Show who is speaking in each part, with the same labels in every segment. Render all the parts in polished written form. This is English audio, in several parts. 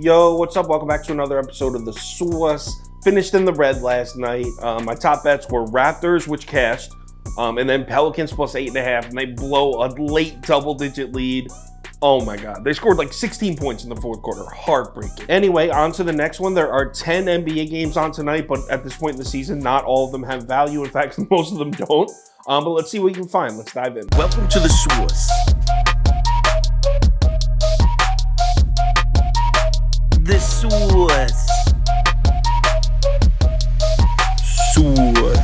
Speaker 1: Yo, what's up? Welcome back to another episode of The Sauce. Finished in the red last night. My top bets were Raptors, which cashed, and then Pelicans plus 8.5, and they blow a late double-digit lead. Oh my God, they scored like 16 points in the fourth quarter. Heartbreaking. Anyway, on to the next one. There are 10 NBA games on tonight, but at this point in the season, not all of them have value. In fact, most of them don't. But let's see what you can find. Let's dive in.
Speaker 2: Welcome to The Sauce. The Sauce. Sauce.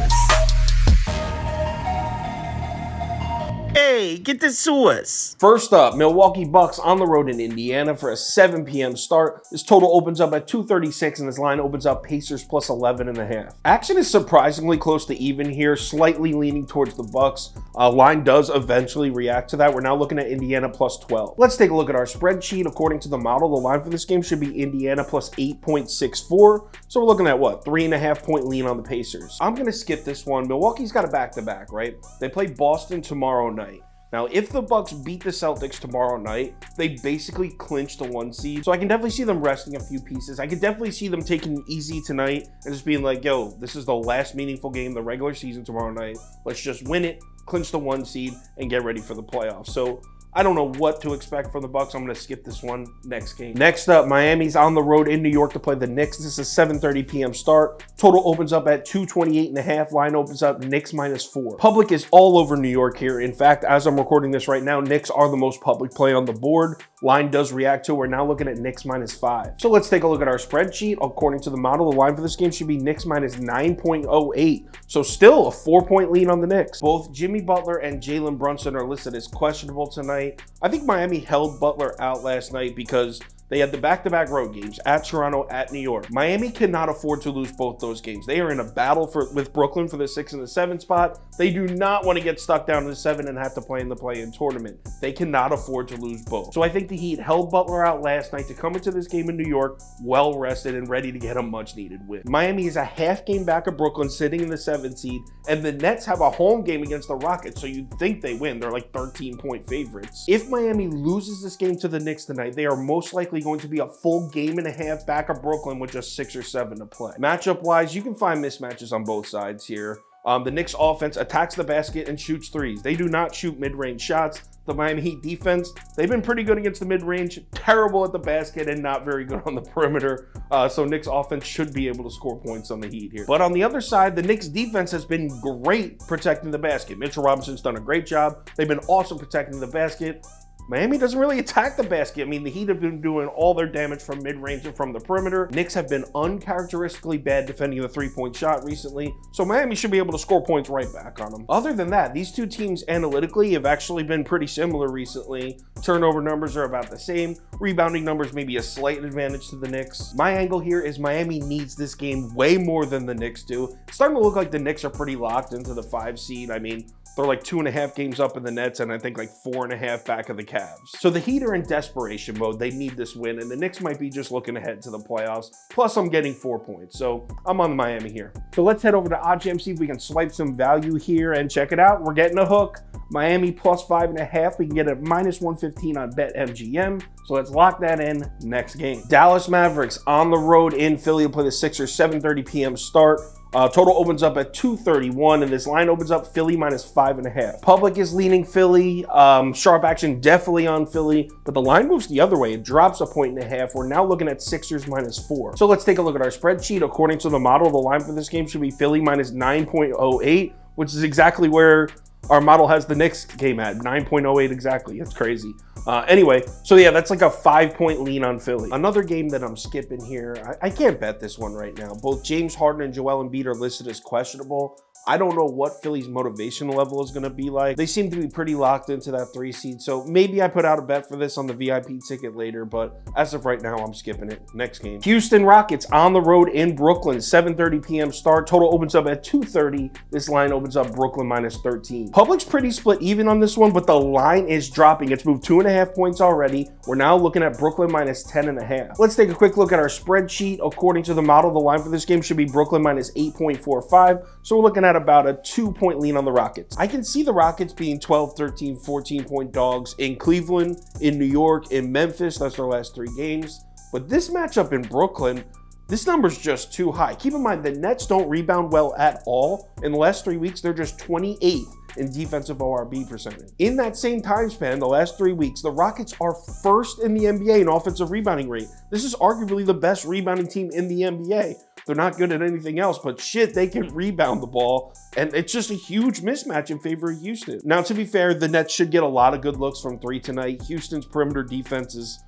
Speaker 2: Hey, get the sauce.
Speaker 1: First up, Milwaukee Bucks on the road in Indiana for a 7 p.m. start. This total opens up at 236, and this line opens up Pacers plus 11.5. Action is surprisingly close to even here, slightly leaning towards the Bucks. Line does eventually react to that. We're now looking at Indiana plus 12. Let's take a look at our spreadsheet. According to the model, the line for this game should be Indiana plus 8.64. So we're looking at what? 3.5 point lean on the Pacers. I'm going to skip this one. Milwaukee's got a back-to-back, right? They play Boston tomorrow night. Now, if the Bucks beat the Celtics tomorrow night, they basically clinch the 1 seed. So I can definitely see them resting a few pieces. I could definitely see them taking it easy tonight and just being like, yo, this is the last meaningful game of the regular season tomorrow night. Let's just win it, clinch the 1 seed, and get ready for the playoffs. So I don't know what to expect from the Bucks. I'm going to skip this one. Next game. Next up, Miami's on the road in New York to play the Knicks. This is a 7:30 p.m. start. Total opens up at 228.5. Line opens up Knicks minus 4. Public is all over New York here. In fact, as I'm recording this right now, Knicks are the most public play on the board. Line does react to it. We're now looking at Knicks minus 5. So let's take a look at our spreadsheet. According to the model, the line for this game should be Knicks minus 9.08. So still a 4-point lead on the Knicks. Both Jimmy Butler and Jalen Brunson are listed as questionable tonight. I think Miami held Butler out last night because they had the back-to-back road games at Toronto, at New York. Miami cannot afford to lose both those games. They are in a battle with Brooklyn for the 6 and the 7 spot. They do not want to get stuck down to the 7 and have to play in the play-in tournament. They cannot afford to lose both. So I think the Heat held Butler out last night to come into this game in New York well-rested and ready to get a much-needed win. Miami is a half game back of Brooklyn sitting in the 7th seed, and the Nets have a home game against the Rockets, so you'd think they win. They're like 13-point favorites. If Miami loses this game to the Knicks tonight, they are most likely going to be a full game and a half back of Brooklyn with just 6 or 7 to play. Matchup wise, you can find mismatches on both sides here. The Knicks offense attacks the basket and shoots threes. They do not shoot mid-range shots. The Miami Heat defense, they've been pretty good against the mid-range, terrible at the basket, and not very good on the perimeter. So Knicks offense should be able to score points on the Heat here. But on the other side, the Knicks defense has been great protecting the basket. Mitchell Robinson's done a great job. They've been awesome protecting the basket. Miami doesn't really attack the basket. I mean, the Heat have been doing all their damage from mid-range and from the perimeter. Knicks have been uncharacteristically bad defending the three-point shot recently, so Miami should be able to score points right back on them. Other than that, these two teams analytically have actually been pretty similar recently. Turnover numbers are about the same. Rebounding numbers may be a slight advantage to the Knicks. My angle here is Miami needs this game way more than the Knicks do. It's starting to look like the Knicks are pretty locked into the 5 seed. I mean, they're like 2.5 games up in the Nets, and I think like 4.5 back of the Cavs. So the Heat are in desperation mode. They need this win, and the Knicks might be just looking ahead to the playoffs. Plus, I'm getting 4 points, so I'm on Miami here. So let's head over to OddsJam, see if we can swipe some value here, and check it out. We're getting a hook. Miami plus 5.5. We can get a minus 115 on BetMGM. So let's lock that in. Next game. Dallas Mavericks on the road in Philly to play the Sixers, 7:30 p.m. start. Total opens up at 231, and this line opens up Philly minus 5.5. Public is leaning Philly. Sharp action definitely on Philly, but the line moves the other way. It drops 1.5 points. We're now looking at Sixers minus 4. So let's take a look at our spreadsheet. According to the model, the line for this game should be Philly minus 9.08, which is exactly where our model has the Knicks game at 9.08 exactly. It's crazy. Anyway, so yeah, that's like a 5-point lean on Philly. Another game that I'm skipping here, I can't bet this one right now. Both James Harden and Joel Embiid are listed as questionable. I don't know what Philly's motivation level is going to be like. They seem to be pretty locked into that 3 seed, so maybe I put out a bet for this on the VIP ticket later, but as of right now, I'm skipping it. Next game. Houston Rockets on the road in Brooklyn, 7:30 p.m. start. Total opens up at 230. This line opens up Brooklyn minus 13. Public's pretty split even on this one, but the line is dropping. It's moved 2.5 points already. We're now looking at Brooklyn minus 10.5. Let's take a quick look at our spreadsheet. According to the model, the line for this game should be Brooklyn minus 8.45. So we're looking at about a 2-point lean on the Rockets. I can see the Rockets being 12, 13, 14-point dogs in Cleveland, in New York, in Memphis. That's their last 3 games. But this matchup in Brooklyn, this number's just too high. Keep in mind, the Nets don't rebound well at all. In the last 3 weeks, they're just 28th in defensive ORB percentage. In that same time span, the last 3 weeks, the Rockets are first in the NBA in offensive rebounding rate. This is arguably the best rebounding team in the NBA. They're not good at anything else, but shit, they can rebound the ball. And it's just a huge mismatch in favor of Houston. Now, to be fair, the Nets should get a lot of good looks from three tonight. Houston's perimeter defense is,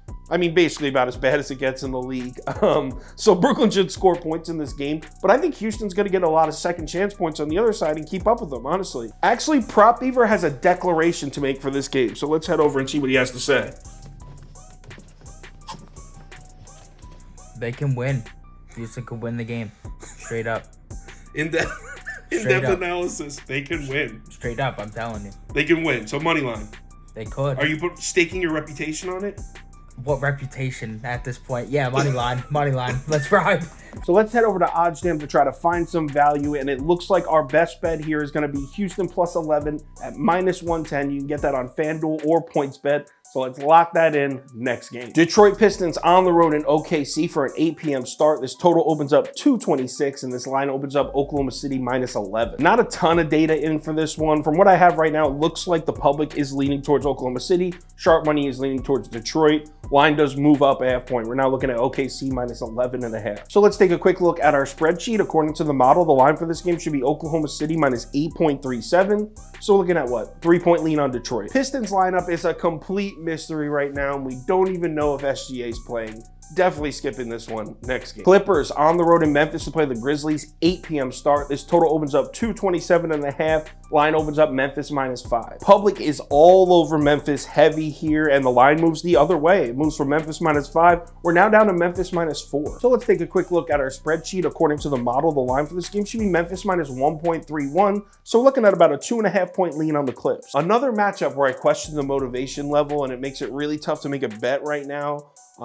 Speaker 1: basically about as bad as it gets in the league. So Brooklyn should score points in this game, but I think Houston's going to get a lot of second chance points on the other side and keep up with them, honestly. Actually, Prop Beaver has a declaration to make for this game, so let's head over and see what he has to say.
Speaker 3: They can win. Houston could win the game. Straight up.
Speaker 1: In-depth analysis, they can win.
Speaker 3: Straight up, I'm telling you.
Speaker 1: They can win, so money line.
Speaker 3: They could.
Speaker 1: Are you staking your reputation on it?
Speaker 3: What reputation at this point? Yeah, money line. Money line. Let's ride.
Speaker 1: So let's head over to OddsJam to try to find some value, and it looks like our best bet here is going to be Houston plus 11 at -110. You can get that on FanDuel or PointsBet. So let's lock that in next game. Detroit Pistons on the road in OKC for an 8 p.m. start. This total opens up 226, and this line opens up Oklahoma City -11. Not a ton of data in for this one. From what I have right now, it looks like the public is leaning towards Oklahoma City. Sharp money is leaning towards Detroit. Line does move up a half point. We're now looking at OKC -11.5. So let's take a quick look at our spreadsheet. According to the model, the line for this game should be Oklahoma City -8.37. So we're looking at what? 3-point lean on Detroit. Pistons lineup is a complete mystery right now, and we don't even know if SGA is playing. Definitely skipping this one. Next game. Clippers on the road in Memphis to play the Grizzlies. 8 p.m. start. This total opens up 227.5. Line opens up Memphis -5. Public is all over Memphis heavy here, and the line moves the other way. It moves from Memphis -5. We're now down to Memphis -4. So let's take a quick look at our spreadsheet. According to the model, the line for this game should be Memphis -1.31. So we're looking at about a 2.5 point lean on the Clips. Another matchup where I question the motivation level, and it makes it really tough to make a bet right now.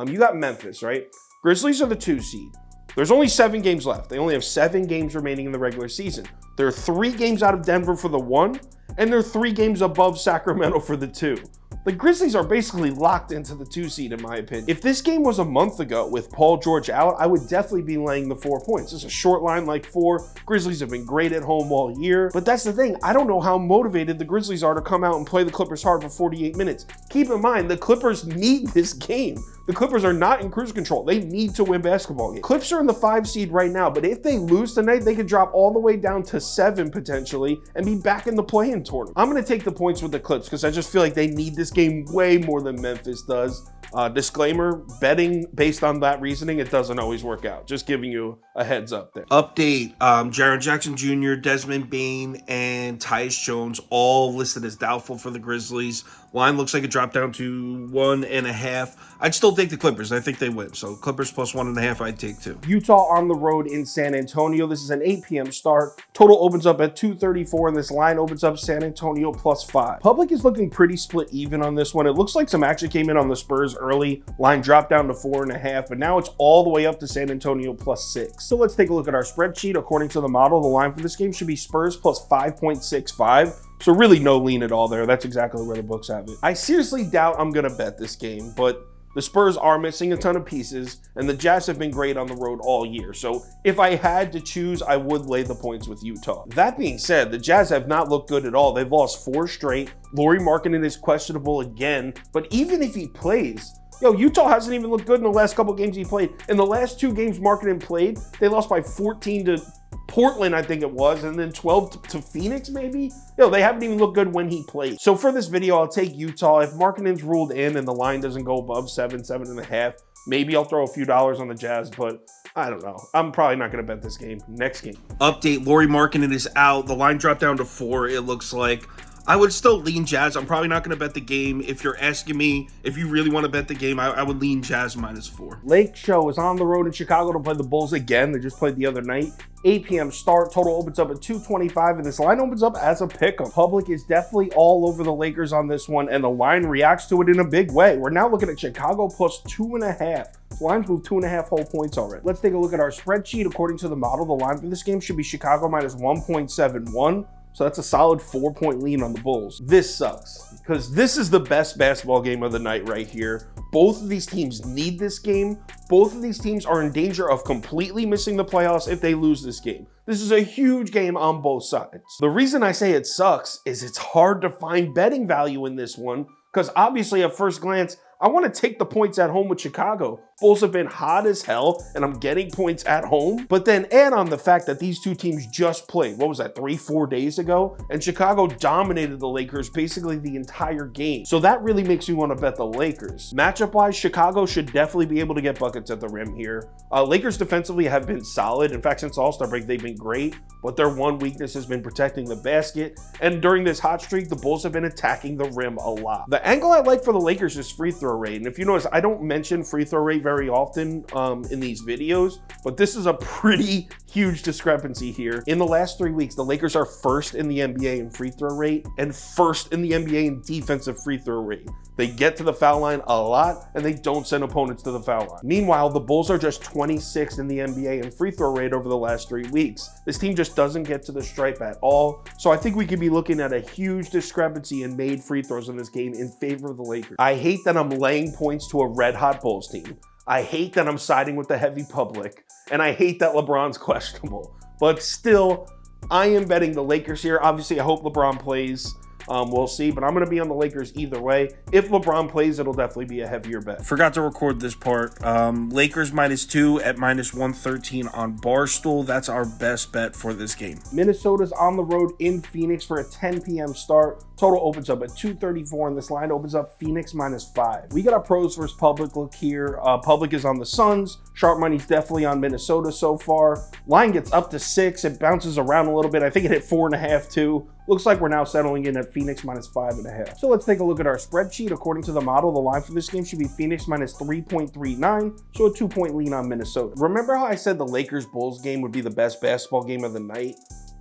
Speaker 1: You got Memphis, right? Grizzlies are the 2 seed. There's only 7 games left. They only have 7 games remaining in the regular season. They're 3 games out of Denver for the 1, and they're 3 games above Sacramento for the 2. The Grizzlies are basically locked into the 2 seed, in my opinion. If this game was a month ago with Paul George out, I would definitely be laying the 4 points. It's a short line like 4. Grizzlies have been great at home all year. But that's the thing. I don't know how motivated the Grizzlies are to come out and play the Clippers hard for 48 minutes. Keep in mind, the Clippers need this game. The Clippers are not in cruise control. They need to win basketball games. Clips are in the 5 seed right now, but if they lose tonight, they could drop all the way down to 7 potentially and be back in the play-in tournament. I'm going to take the points with the Clips because I just feel like they need this game way more than Memphis does. Disclaimer, betting based on that reasoning, it doesn't always work out. Just giving you a heads up there. Update, Jaren Jackson Jr., Desmond Bane, and Tyus Jones all listed as doubtful for the Grizzlies. Line looks like it dropped down to 1.5. I'd still take the Clippers. I think they win. So Clippers plus 1.5, I'd take too. Utah on the road in San Antonio. This is an 8 p.m. start. Total opens up at 234, and this line opens up San Antonio +5. Public is looking pretty split even on this one. It looks like some action came in on the Spurs early. Line dropped down to 4.5, but now it's all the way up to San Antonio +6. So let's take a look at our spreadsheet. According to the model, the line for this game should be Spurs plus 5.65. So really no lean at all there. That's exactly where the books have it. I seriously doubt I'm going to bet this game, but the Spurs are missing a ton of pieces, and the Jazz have been great on the road all year. So if I had to choose, I would lay the points with Utah. That being said, the Jazz have not looked good at all. They've lost 4 straight. Lauri Markkanen is questionable again, but even if he plays, Utah hasn't even looked good in the last couple games he played. In the last 2 games Markkanen played, they lost by 14 to Portland, I think it was, and then 12 to Phoenix, maybe? They haven't even looked good when he played. So for this video, I'll take Utah. If Markkanen's ruled in and the line doesn't go above 7, 7.5, maybe I'll throw a few dollars on the Jazz, but I don't know. I'm probably not going to bet this game. Next game. Update, Lauri Markkanen is out. The line dropped down to 4, it looks like. I would still lean Jazz. I'm probably not going to bet the game. If you're asking me if you really want to bet the game, I would lean Jazz -4. Lake Show is on the road in Chicago to play the Bulls again. They just played the other night. 8 p.m. start. Total opens up at 225, and this line opens up as a pick'em. Public is definitely all over the Lakers on this one, and the line reacts to it in a big way. We're now looking at Chicago plus 2.5. The line's moved 2.5 whole points already. Let's take a look at our spreadsheet. According to the model, the line for this game should be Chicago -1.71. So that's a solid 4-point lean on the Bulls. This sucks because this is the best basketball game of the night right here. Both of these teams need this game. Both of these teams are in danger of completely missing the playoffs if they lose this game. This is a huge game on both sides. The reason I say it sucks is it's hard to find betting value in this one, because obviously at first glance, I want to take the points at home with Chicago. Bulls have been hot as hell, and I'm getting points at home. But then add on the fact that these two teams just played, what was that, 3-4 days ago? And Chicago dominated the Lakers basically the entire game. So that really makes me want to bet the Lakers. Matchup-wise, Chicago should definitely be able to get buckets at the rim here. Lakers defensively have been solid. In fact, since All-Star break, they've been great. But their one weakness has been protecting the basket. And during this hot streak, the Bulls have been attacking the rim a lot. The angle I like for the Lakers is free throw rate. And if you notice, I don't mention free throw rate very often in these videos, but this is a pretty huge discrepancy here. In the last 3 weeks, the Lakers are first in the NBA in free throw rate and first in the NBA in defensive free throw rate. They get to the foul line a lot, and they don't send opponents to the foul line. Meanwhile, the Bulls are just 26th in the NBA in free throw rate over the last 3 weeks. This team just doesn't get to the stripe at all. So I think we could be looking at a huge discrepancy in made free throws in this game in favor of the Lakers. I hate that I'm laying points to a red-hot Bulls team. I hate that I'm siding with the heavy public. And I hate that LeBron's questionable. But still, I am betting the Lakers here. Obviously, I hope LeBron plays. We'll see, but I'm going to be on the Lakers either way. If LeBron plays, it'll definitely be a heavier bet.
Speaker 4: Forgot to record this part. Lakers -2 at -113 on Barstool. That's our best bet for this game.
Speaker 1: Minnesota's on the road in Phoenix for a 10 p.m. start. Total opens up at 234, and this line opens up Phoenix -5. We got a pros versus public look here. Public is on the Suns. Sharp money's definitely on Minnesota so far. Line gets up to 6. It bounces around a little bit. I think it hit 4.5 too. Looks like we're now settling in at Phoenix -5.5. So let's take a look at our spreadsheet. According to the model, the line for this game should be Phoenix -3.39, so a 2-point lean on Minnesota. Remember how I said the Lakers-Bulls game would be the best basketball game of the night?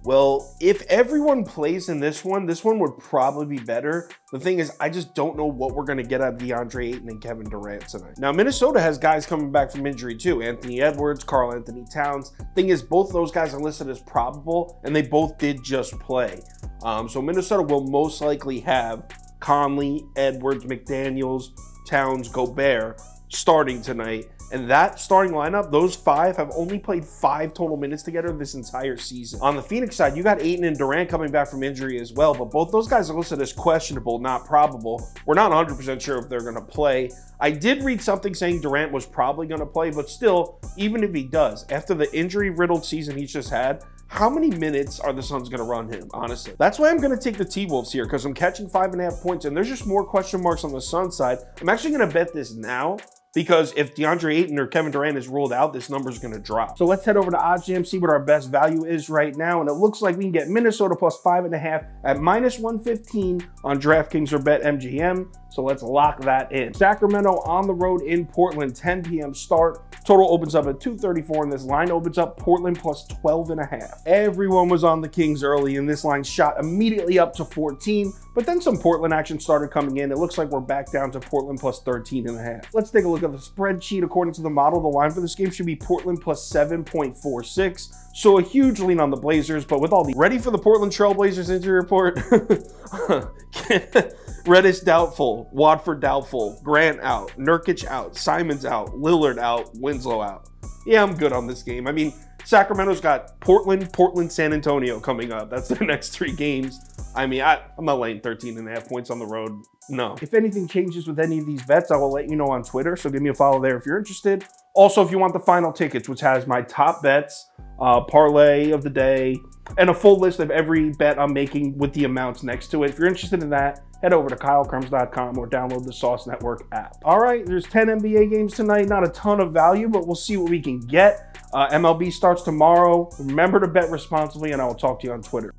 Speaker 1: Well, if everyone plays in this one would probably be better. The thing is, I just don't know what we're going to get out of DeAndre Ayton and Kevin Durant tonight. Now, Minnesota has guys coming back from injury too. Anthony Edwards, Karl Anthony Towns. Thing is, both those guys are listed as probable, and they both did just play. So Minnesota will most likely have Conley, Edwards, McDaniels, Towns, Gobert starting tonight. And that starting lineup, those 5 have only played 5 total minutes together this entire season. On the Phoenix side, you got Ayton and Durant coming back from injury as well, but both those guys are listed as questionable, not probable. We're not 100% sure if they're going to play. I did read something saying Durant was probably going to play, but still, even if he does, after the injury-riddled season he's just had, how many minutes are the Suns going to run him, honestly? That's why I'm going to take the T-Wolves here, because I'm catching 5.5 points, and there's just more question marks on the Suns side. I'm actually going to bet this now, because if DeAndre Ayton or Kevin Durant is ruled out, this number is going to drop. So let's head over to OddsJam, see what our best value is right now. And it looks like we can get Minnesota +5.5 at -115 on DraftKings or BetMGM. So let's lock that in. Sacramento on the road in Portland, 10 p.m. start. Total opens up at 234, and this line opens up Portland +12.5. Everyone was on the Kings early, and this line shot immediately up to 14. But then some Portland action started coming in. It looks like we're back down to Portland +13.5. Let's take a look at the spreadsheet. According to the model, the line for this game should be Portland +7.46. So a huge lean on the Blazers, but with all the... Ready for the Portland Trailblazers injury report? Reddish doubtful, Watford doubtful, Grant out, Nurkic out, Simons out, Lillard out, Winslow out. Yeah, I'm good on this game. I mean, Sacramento's got Portland, San Antonio coming up. That's their next 3 games. I mean, I'm not laying 13.5 points on the road. No. If anything changes with any of these bets, I will let you know on Twitter. So give me a follow there if you're interested. Also, if you want the final tickets, which has my top bets, parlay of the day, and a full list of every bet I'm making with the amounts next to it. If you're interested in that, head over to KyleKirms.com or download the Sauce Network app. All right, there's 10 NBA games tonight. Not a ton of value, but we'll see what we can get. MLB starts tomorrow. Remember to bet responsibly, and I will talk to you on Twitter.